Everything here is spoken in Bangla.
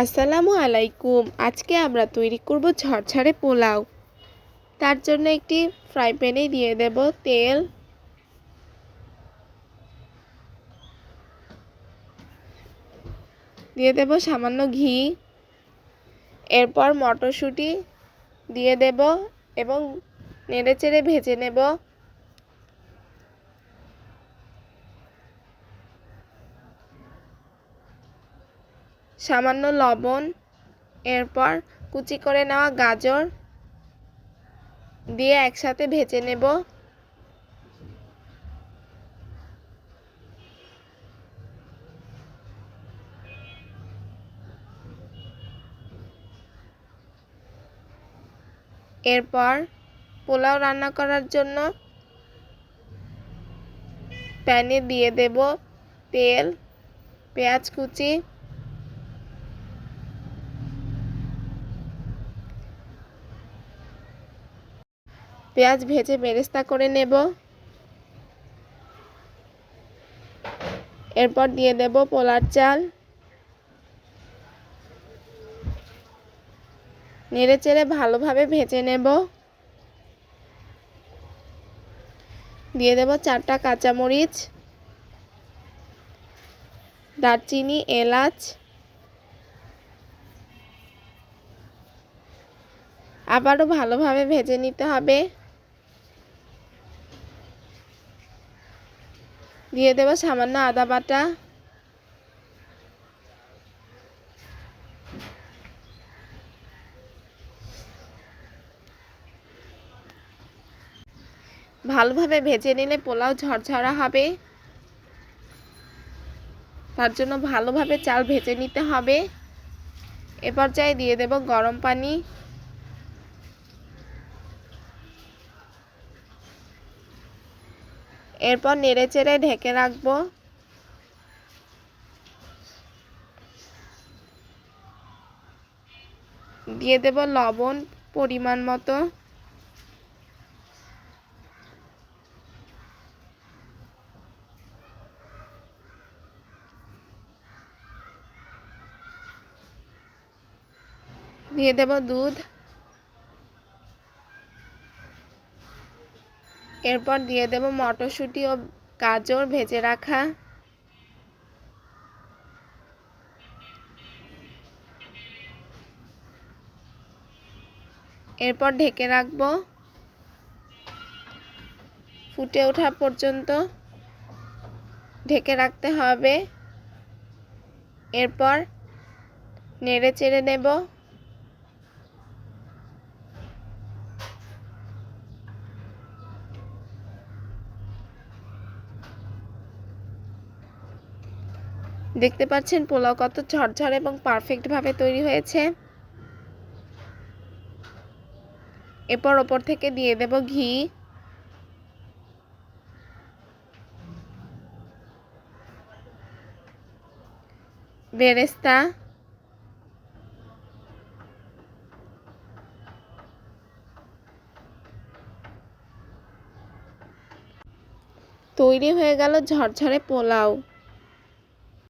আসসালামু আলাইকুম। আজকে আমরা তৈরি করব ঝরঝরে পোলাও। তার জন্য একটি ফ্রাই প্যানে দিয়ে দেব তেল, দিয়ে দেব সামান্য ঘি, এরপর মটরশুঁটি দিয়ে দেব এবং নেড়েচেড়ে ভেজে নেব। সামান্য লবণ, এরপর কুচি করে নেওয়া গাজর দিয়ে একসাথে ভেজে নেব। এরপর পোলাও রান্না করার জন্য প্যানে দিয়ে দেব তেল, পেঁয়াজ কুচি, পেঁয়াজ ভেজে বেরেস্তা করে নেব। এরপর দিয়ে দেব পোলার চাল, নেড়েচেড়ে ভালোভাবে ভেজে নেব। দিয়ে দেব 4টা কাঁচামরিচ, দারচিনি, এলাচ, আবারও ভালোভাবে ভেজে নিতে হবে। দিয়ে দেব সামান্য আদা বাটা, ভালোভাবে ভেজে নিলে পোলাও ঝরঝরা হবে। তার জন্য ভালোভাবে চাল ভেজে নিতে হবে। এ পর্যায়ে দিয়ে দেব গরম পানি, এরপর নেড়েচেড়ে ঢেকে রাখবো। দিয়ে দেব লবণ পরিমাণ মতো, দিয়ে দেব দুধ, এরপর দিয়ে দেব মটরশুঁটি ও গাজর ভেজে রাখা। এরপর ঢেকে রাখবো ফুটে ওঠা পর্যন্ত ঢেকে রাখতে হবে। এরপর নেড়ে চেড়ে নেব। দেখতে পাচ্ছেন পোলাও কত ঝরঝরে এবং পারফেক্টভাবে তৈরি হয়েছে। এরপর ওপর থেকে দিয়ে দেব ঘি, বেরেস্তা, তৈরি হয়ে গেল ঝরঝরে পোলাও।